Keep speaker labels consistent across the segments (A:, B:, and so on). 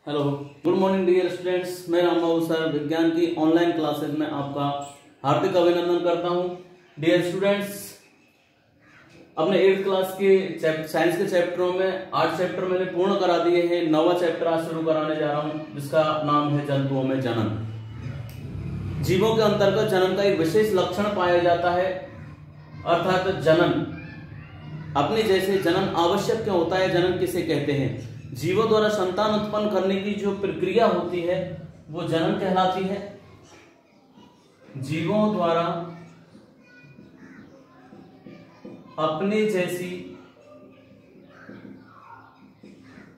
A: Hello, good morning dear students. मैं Rambabu sir विज्ञान की ऑनलाइन क्लासेस में आपका हार्दिक अभिनंदन करता हूं। डियर स्टूडेंट्स, अपने 8th क्लास के साइंस के चैप्टरों में 8 चैप्टर मैंने पूर्ण करा दिए हैं। 9वां चैप्टर आज शुरू कराने जा रहा हूं, जिसका नाम है जंतुओं में जनन। जीवों के अंतर्गत जनन का एक विशेष लक्षण पाया जाता है, अर्थात जनन। अपने जैसे जनन आवश्यक क्यों होता है, जनन किसे कहते हैं? जीवों द्वारा संतान उत्पन्न करने की जो प्रक्रिया होती है वो जनन कहलाती है। जीवों द्वारा अपने जैसी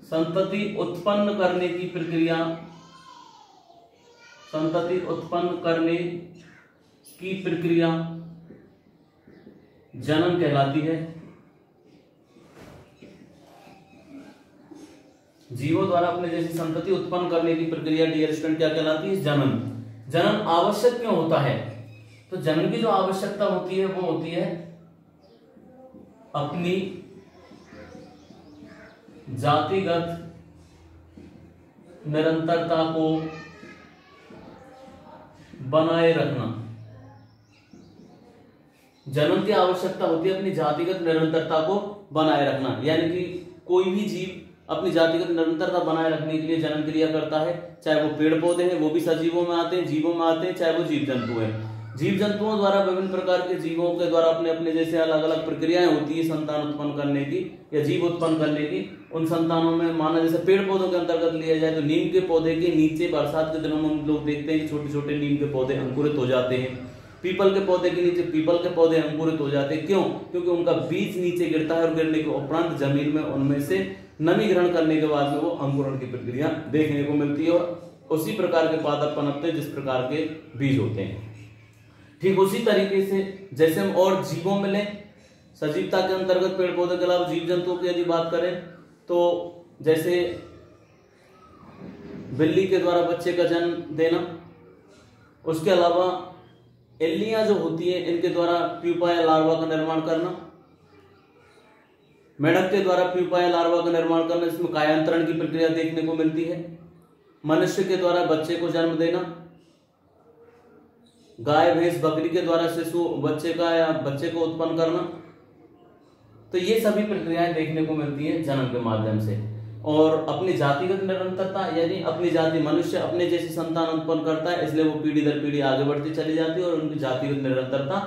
A: संतति उत्पन्न करने की प्रक्रिया, संतति उत्पन्न करने की प्रक्रिया जनन कहलाती है। जीवों द्वारा अपने जैसी संतति उत्पन्न करने की प्रक्रिया डियर स्टूडेंट क्या कहलाती है? जनन। जनन आवश्यक क्यों होता है? तो जनन की जो आवश्यकता होती है वो होती है अपनी जातिगत निरंतरता को बनाए रखना। जनन की आवश्यकता होती है अपनी जातिगत निरंतरता को बनाए रखना, यानी कि कोई भी जीव अपनी जातिगत निरंतरता बनाए रखने के लिए जनन क्रिया करता है। चाहे वो पेड़ पौधे हैं, वो भी सजीवों में आते हैं, जीवों में आते हैं, चाहे वो जीव जंतु हैं। जीव जंतुओं द्वारा विभिन्न प्रकार के जीवों के द्वारा अपने अपने जैसे अलग अलग प्रक्रियाएं होती है संतान उत्पन्न करने की या जीव उत्पन्न करने की। उन संतानों में माना जैसे पेड़ पौधों के अंतर्गत लिया जाए तो नीम के पौधे के नीचे बरसात के दिनों में हम लोग देखते हैं कि छोटे छोटे नीम के पौधे अंकुरित हो जाते हैं। पीपल के पौधे के नीचे पीपल के पौधे अंकुरित हो जाते हैं। क्यों? क्योंकि उनका बीज नीचे गिरता है और गिरने के उपरांत जमीन में उनमें से नमी ग्रहण करने के बाद में वो अंकुरण की प्रक्रिया देखने को मिलती है और उसी प्रकार के पादप पनपते जिस प्रकार के बीज होते हैं। ठीक उसी तरीके से जैसे हम और जीवों में लें, सजीवता के अंतर्गत पेड़ पौधे के अलावा जीव जंतुओं की यदि बात करें तो जैसे बिल्ली के द्वारा बच्चे का जन्म देना, उसके अलावा एल्लियां जो होती है इनके द्वारा प्यूपा या लार्वा का निर्माण करना, मेढक के द्वारा प्यूपा या लार्वा का निर्माण करना, इसमें कायांतरण की प्रक्रिया देखने को मिलती है। मनुष्य के द्वारा बच्चे को जन्म देना, गाय भैंस बकरी के द्वारा शिशु बच्चे का या बच्चे को उत्पन्न करना, तो ये सभी प्रक्रियाएं देखने को मिलती है जनन के माध्यम से। और अपनी जातिगत निरंतरता, यानी अपनी जाति मनुष्य अपने जैसी संतान उत्पन्न करता है, इसलिए वो पीढ़ी दर पीढ़ी आगे बढ़ती चली जाती है और उनकी जातिगत निरंतरता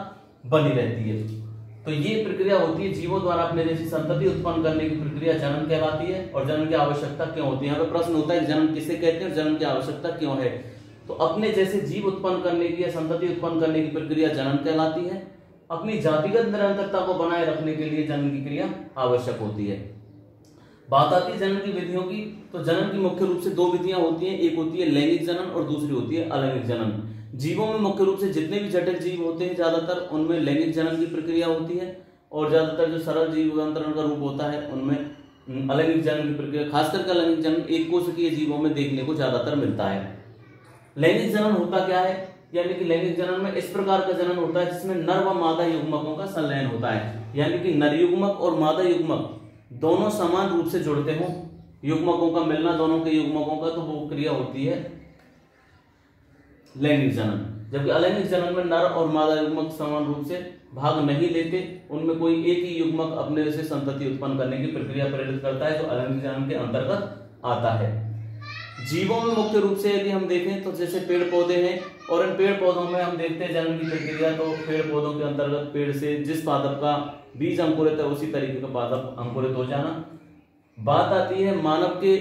A: बनी रहती है। तो ये प्रक्रिया होती है जीवों द्वारा अपने जैसी संतति उत्पन्न करने की प्रक्रिया जनन कहलाती है। और जनन की आवश्यकता क्यों होती है? यहाँ पे प्रश्न होता है जनन किसे कहते हैं, जनन की आवश्यकता क्यों है? तो अपने जैसे जीव उत्पन्न करने की या संतति उत्पन्न करने की प्रक्रिया जनन कहलाती है। अपनी जातिगत निरंतरता को बनाए रखने के लिए जनन की क्रिया आवश्यक होती है। बात आती है जनन की विधियों की, तो जनन की मुख्य रूप से 2 विधियां होती हैं, एक होती है लैंगिक जनन और दूसरी होती है अलैंगिक जनन। जीवों में मुख्य रूप से जितने भी जटिल जीव होते हैं ज्यादातर उनमें लैंगिक जनन की प्रक्रिया होती है और ज्यादातर जो सरल जीव रूपांतरण का रूप होता है उनमें अलैंगिक जनन की प्रक्रिया, खासकर का अलैंगिक जनन एक कोशिकीय जीवों में देखने को ज्यादातर मिलता है। लैंगिक जनन होता क्या है? यानी कि लैंगिक जनन में इस प्रकार का जनन होता है जिसमें नर व मादा युग्मकों का संलयन होता है, यानी कि नर युग्मक और मादा युग्मक दोनों समान रूप से जुड़ते हों, युग्मकों का मिलना दोनों के युग्मकों का, तो वो क्रिया होती है लैंगिक जनन। जबकि अलैंगिक जनन में नर और मादा युग्मक समान रूप से भाग नहीं लेते, उनमें कोई एक ही युग्मक अपने से संतति उत्पन्न करने की प्रक्रिया प्रेरित करता है, तो अलैंगिक जनन के अंतर्गत आता है। जीवों में मुख्य रूप से यदि हम देखें तो जैसे पेड़ पौधे हैं और इन पेड़ पौधों में हम देखते हैं जनन की प्रक्रिया, तो पेड़ पौधों के अंतर्गत पेड़ से जिस पादप का बीज अंकुरित है उसी तरीके का पादप अंकुरित हो जाना। बात आती है मानव के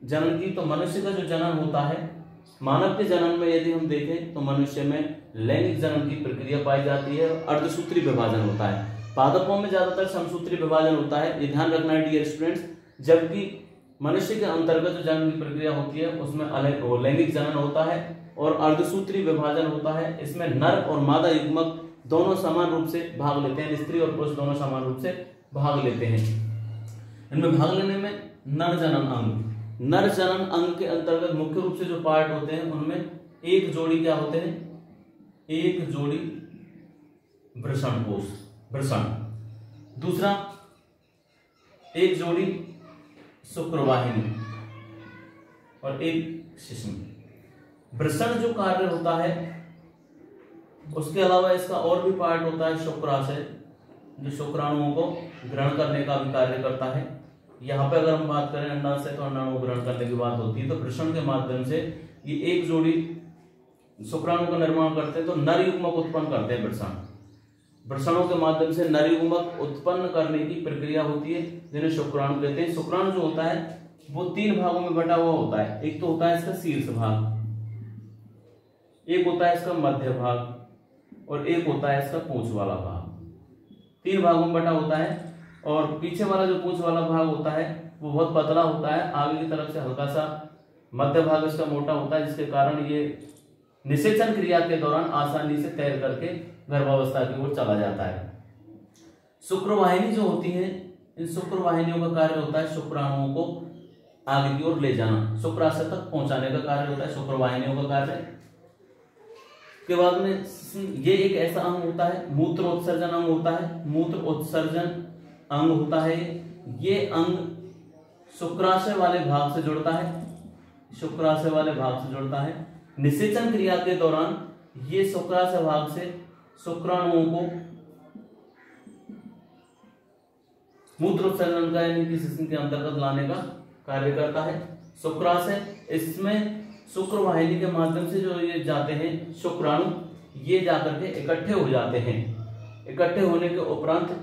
A: जनन की, तो मनुष्य का जो जनन होता है, मानव के जनन में यदि हम देखें तो मनुष्य में लैंगिक जनन की प्रक्रिया पाई जाती है, अर्धसूत्री विभाजन होता है। पादपों में ज्यादातर समसूत्री विभाजन होता है, ये ध्यान रखना है डियर स्टूडेंट्स। जबकि मनुष्य के अंतर्गत जो जनन की प्रक्रिया होती है उसमें लैंगिक जनन होता है और अर्धसूत्री विभाजन होता है। इसमें नर और मादा युग्मक दोनों समान रूप से भाग लेते हैं, स्त्री और पुरुष दोनों समान रूप से भाग लेते हैं। इनमें भाग लेने में नर जनन अंग, नर जनन अंग के अंतर्गत मुख्य रूप से जो पार्ट होते हैं उनमें एक जोड़ी क्या होते हैं? एक जोड़ी वृषण कोश, वृषण। दूसरा एक जोड़ी शुक्रवाहिनी, और एक शिश्न। वृषण जो कार्य होता है, उसके अलावा इसका और भी पार्ट होता है शुक्राशय, जो शुक्राणुओं को ग्रहण करने का भी कार्य करता है। यहाँ पे अगर हम बात करें अंडाशय, तो अंडाणु ग्रहण करने की बात होती है। तो वृषण के माध्यम से ये एक जोड़ी शुक्राणु का निर्माण करते हैं, तो नर युग्मक उत्पन्न करते हैं वृषण। वृषणों के माध्यम से नर युग्मक उत्पन्न करने की प्रक्रिया होती है, जिन्हें शुक्राणु कहते हैं। शुक्राणु जो होता है वो 3 भागों में बटा हुआ होता है। एक तो होता है इसका शीर्ष भाग, एक होता है इसका मध्य भाग, और एक होता है इसका पूंछ वाला भाग। 3 भागों में बटा होता है। और पीछे वाला जो पूंछ वाला भाग होता है वो बहुत पतला होता है, आगे की तरफ से हल्का सा, मध्य भाग इसका मोटा होता है, जिसके कारण ये निषेचन क्रिया के दौरान आसानी से तैर करके गर्भावस्था की ओर चला जाता है। शुक्रवाहिनी जो होती है, इन शुक्रवाहिनियों का कार्य होता है शुक्राणुओं को आगे की ओर ले जाना, शुक्राशय तक पहुंचाने का कार्य होता है शुक्रवाहिनियों का कार्य। के बाद में ये एक ऐसा अंग होता है, मूत्र उत्सर्जन अंग होता है। मूत्र उत्सर्जन अंग होता है, ये अंग शुक्राशय वाले भाग से जुड़ता है, शुक्राशय वाले भाग से जुड़ता है। निषेचन क्रिया के दौरान ये शुक्राशय भाग से शुक्राणुओं को मूत्र उत्सर्जन का यानी कि शिश्न के अंतर्गत लाने का कार्य करता है शुक्राशय। इसमें शुक्रवाहिनी के माध्यम से जो ये जाते हैं शुक्राणु, ये जाकर के इकट्ठे हो जाते हैं। इकट्ठे होने के उपरांत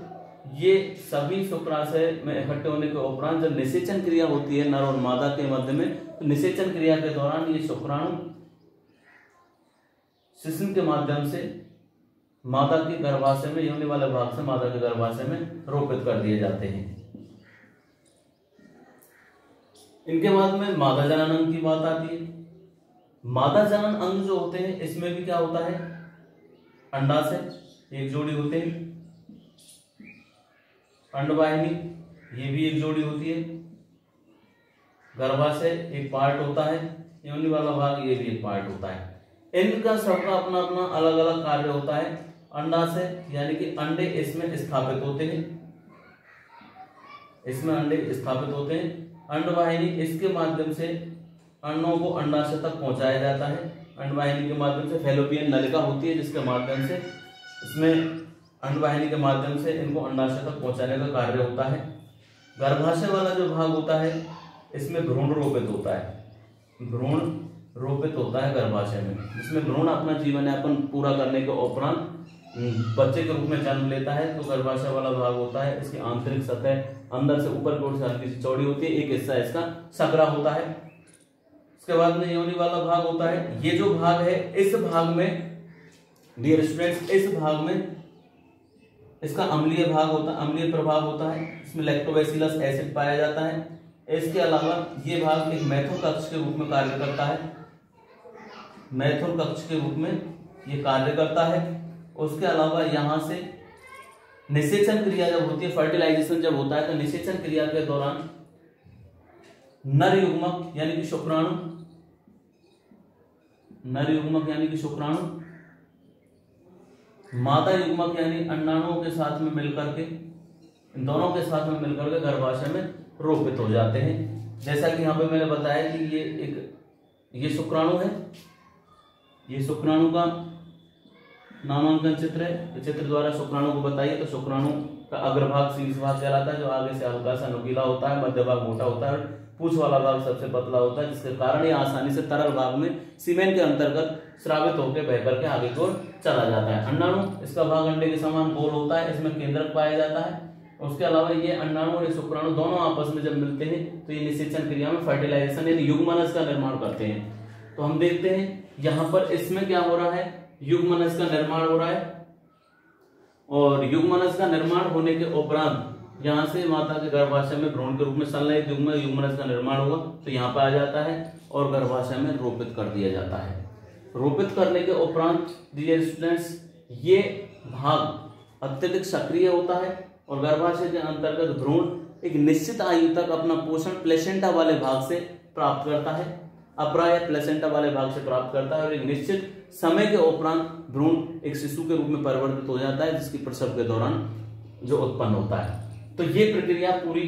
A: ये सभी शुक्राशय में इकट्ठे होने के उपरांत जब निषेचन क्रिया होती है नर और मादा के मध्य में, तो निषेचन क्रिया के दौरान ये शुक्राणु शिश्न के माध्यम से मादा के गर्भाशय में, योनि वाले भाग से मादा के गर्भाशय में रोपित कर दिए जाते हैं। इनके बाद में मादा जनन अंग की बात आती है। मादा जनन अंग जो होते हैं, इसमें भी क्या होता है, अंडाशय एक जोड़ी होते हैं, अंडवाहिनी ये भी एक जोड़ी होती है, गर्भाशय एक पार्ट होता है, योनि वाला भाग ये भी एक पार्ट होता है। इनका सबका अपना अपना अलग अलग कार्य होता है। अंडाशय यानी कि अंडे इसमें स्थापित होते हैं, इसमें अंडे स्थापित होते हैं। अंडवाहिनी इसके माध्यम से अंडों को अंडाशय तक पहुंचाया जाता है। अंडवाहिनी के माध्यम से फैलोपियन नलिका होती है, जिसके माध्यम से इसमें अंडवाहिनी के माध्यम से इनको अंडाशय तक पहुंचाने का कार्य होता है। गर्भाशय वाला जो भाग होता है, इसमें भ्रूण रोपित होता है। भ्रूण रोपित होता है गर्भाशय में, जिसमें भ्रूण अपना जीवन यापन पूरा करने के उपरांत बच्चे के रूप में जन्म लेता है। तो गर्भाशय वाला भाग होता है, इसकी आंतरिक सतह अंदर से ऊपर की ओर से हल्की सी चौड़ी होती है, एक हिस्सा इसका सकरा होता है। इसके बाद में योनि वाला भाग होता है। ये जो भाग है, इस भाग में डियर स्टूडेंट्स, इस भाग में इसका अम्लीय भाग होता है, अम्लीय प्रभाव होता है। इसमें लैक्टोबैसिलस एसिड पाया जाता है। इसके अलावा ये भाग एक मैथुन कक्ष के रूप में कार्य करता है, मैथुन कक्ष के रूप में ये कार्य करता है। उसके अलावा यहाँ से निषेचन क्रिया जब होती है, फर्टिलाइजेशन जब होता है, तो निषेचन क्रिया के दौरान नर युग्मक यानी कि शुक्राणु, नर युग्मक यानी कि शुक्राणु मादा युग्मक यानी अंडाणुओं के साथ में मिलकर के, इन दोनों के साथ में मिलकर के गर्भाशय में रोपित हो जाते हैं। जैसा कि यहाँ पे मैंने बताया कि ये शुक्राणु है, ये शुक्राणु का नामांकन चित्र है। चित्र द्वारा शुक्राणु को बताइए, तो शुक्राणु का अग्रभाग शीर्ष भाग कहलाता है, जो आगे से हल्का सा नुकीला होता है, मध्य भाग मोटा होता है, पूंछ वाला भाग सबसे पतला होता है, जिसके कारण ये आसानी से तरल भाग में सीमेन के अंतर्गत स्रावित होकर बह करके आगे की ओर चला जाता है। अंडाणु, इसका भाग अंडे के समान गोल होता है, इसमें केंद्रक पाया जाता है। उसके अलावा ये अंडाणु और शुक्राणु दोनों आपस में जब मिलते हैं, तो ये निषेचन क्रिया में फर्टिलाइजेशन यानी युग्मनज का निर्माण करते हैं। तो हम देखते हैं यहाँ पर इसमें क्या हो रहा है, युग्मनज का निर्माण हो रहा है। और युग्मनज का निर्माण होने के उपरांत यहाँ से माता के गर्भाशय में भ्रूण के रूप में संलयित युग्मनज का निर्माण होगा, तो यहाँ पर आ जाता है और गर्भाशय में रोपित कर दिया जाता है। रोपित करने के उपरांत डियर स्टूडेंट्स, ये भाग अत्यधिक सक्रिय होता है और गर्भाशय के अंतर्गत भ्रूण एक निश्चित आयु तक अपना पोषण प्लेसेंटा वाले भाग से प्राप्त करता है, अप्राय प्लेसेंटा वाले भाग से प्राप्त करता है, और एक निश्चित समय के उपरांत भ्रूण एक शिशु के रूप में परिवर्तित हो जाता है, जिसकी प्रसव के दौरान जो उत्पन्न होता है। तो ये प्रक्रिया पूरी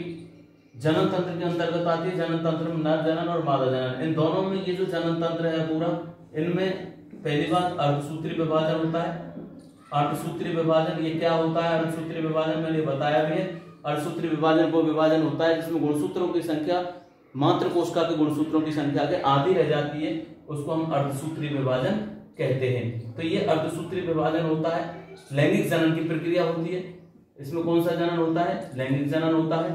A: जनन तंत्र के अंतर्गत आती है। जनन तंत्र में नर जनन और मादा जनन, इन दोनों में ये जो जनन तंत्र है पूरा, इनमें पहली बात अर्धसूत्री विभाजन होता है। अर्धसूत्री विभाजन ये क्या होता है? अर्धसूत्री विभाजन मैंने बताया भी है। अर्धसूत्री विभाजन वो विभाजन होता है जिसमें गुणसूत्रों की संख्या मात्र कोशिका के गुणसूत्रों की संख्या के आधी रह जाती है, उसको हम अर्धसूत्री विभाजन कहते हैं। तो ये अर्धसूत्री विभाजन होता है। लैंगिक जनन की प्रक्रिया होती है, इसमें कौन सा जनन होता है? लैंगिक जनन होता है।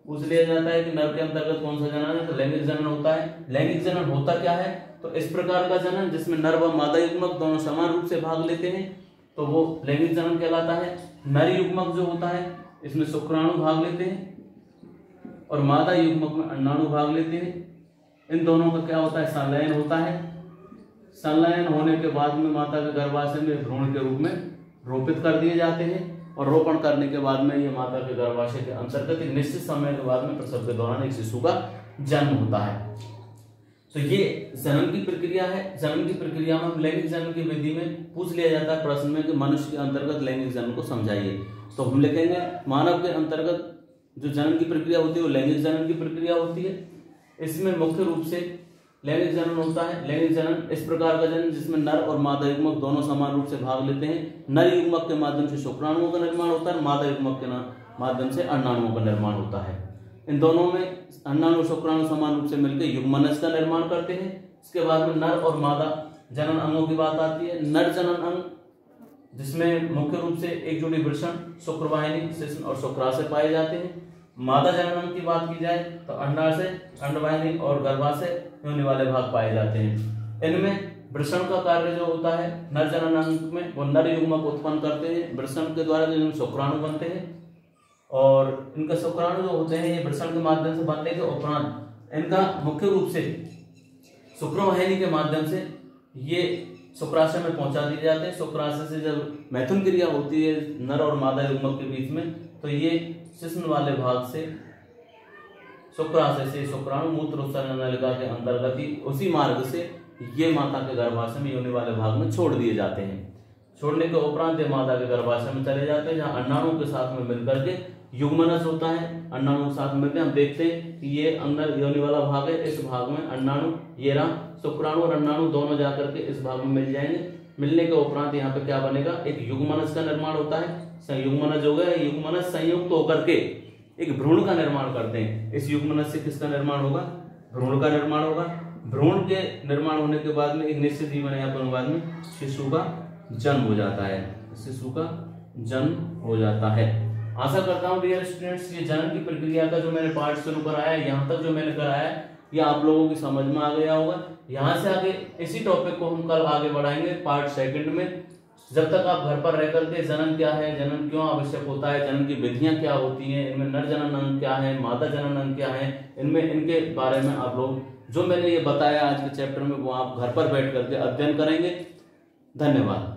A: पूछ लिया जाता है कि नर के अंतर्गत कौन सा जनन है, तो लैंगिक जनन होता है। लैंगिक जनन होता क्या है? तो इस प्रकार का जनन जिसमें नर व मादा युग्मक दोनों समान रूप से भाग लेते हैं, तो वो लैंगिक जनन कहलाता है। नर युग्मक जो होता है इसमें शुक्राणु भाग लेते हैं और मादा युग्मक में अंडाणु भाग लेते हैं। इन दोनों का क्या होता है? संलयन होता है। संलयन होने के बाद में माता के गर्भाशय में भ्रूण के रूप में रोपित कर दिए जाते हैं और रोपण करने के बाद में ये माता के गर्भाशय के अंतर्गत एक निश्चित समय के बाद में प्रसव के दौरान एक शिशु का जन्म होता है। तो ये जनन की प्रक्रिया है। जनन की प्रक्रिया में लैंगिक जनन की विधि में पूछ लिया जाता है प्रश्न में कि मनुष्य के अंतर्गत लैंगिक जनन को समझाइए, तो हम लिखेंगे मानव के अंतर्गत जो जनन की प्रक्रिया होती है वो लैंगिक जनन की प्रक्रिया होती है। इसमें मुख्य रूप से लैंगिक जनन होता है। लैंगिक जनन इस प्रकार का जनन जिसमें नर और मादा युग्मक दोनों समान रूप से भाग लेते हैं। नर युग्मक के माध्यम से शुक्राणुओं का निर्माण होता है, मादा युग्मक के माध्यम से अंडाणुओं का निर्माण होता है। इन दोनों में अंडाणु शुक्राणु समान रूप से मिलकर युग्मनज का निर्माण करते हैं। इसके बाद में नर और मादा जनन अंगों की बात आती है। नर जनन अंग जिसमें मुख्य रूप से एक जोड़ी वृषण, शुक्रवाहिनी, शिश्न और शुक्राशय पाए जाते हैं। मादा जनन अंग की बात की जाए तो अंडाशय, अंडवाहिनी और गर्भाशय योनि वाले भाग पाए जाते हैं। इनमें वृषण का कार्य जो होता है नर जनन अंग में, वो नर युग्मक उत्पन्न करते हैं। वृषण के द्वारा जो शुक्राणु बनते हैं और इनका शुक्राणु जो होते हैं ये वृषण के माध्यम से बनने के उपरांत इनका मुख्य रूप से शुक्रवाहिनी के माध्यम से ये शुक्राशय में पहुंचा दिए जाते हैं। शुक्राशय से जब मैथुन क्रिया होती है नर और मादा युग्मक के बीच में, तो ये शिश्न वाले भाग से शुक्राशय से शुक्राणु मूत्र उत्सर्जन नलिका के अंतर्गत ही उसी मार्ग से ये माता के गर्भाशय में योनि वाले भाग में छोड़ दिए जाते हैं। छोड़ने के उपरांत ये माता के गर्भाशय में चले जाते हैं, जहाँ अंडाणुओं के साथ में मिलकर के युग्मनज होता है। अंडाणुओं के साथ मिलकर हम देखते हैं कि ये अंदर योनि वाला भाग है, इस भाग में अंडाणु, ये रहा शुक्राणु और अंडाणु दोनों जाकर के इस भाग में मिल जाएंगे। मिलने के उपरांत यहाँ पे क्या बनेगा? एक युग्मनज का निर्माण होता है। युग्मनज हो गया। युग्मनज संयुक्त होकर के एक भ्रूण का निर्माण करते हैं। इस युग्मनज से किसका निर्माण होगा? भ्रूण का निर्माण होगा। भ्रूण के निर्माण होने के बाद में एक निश्चित जीवन यापन बाद में शिशु का जन्म हो जाता है। शिशु का जन्म हो जाता है। आशा करता हूँ डियर स्टूडेंट्स ये जनन की प्रक्रिया का जो मैंने पार्ट शुरू कराया है, यहाँ तक जो मैंने कराया है ये आप लोगों की समझ में आ गया होगा। यहाँ से आगे इसी टॉपिक को हम कल आगे बढ़ाएंगे पार्ट सेकंड में। जब तक आप घर पर रह करके जनन क्या है, जनन क्यों आवश्यक होता है, जनन की विधियां क्या होती हैं, इनमें नर जनन अंग क्या है, मादा जनन अंग क्या है, इनमें इनके बारे में आप लोग जो मैंने ये बताया आज के चैप्टर में वो आप घर पर बैठ करके अध्ययन करेंगे। धन्यवाद।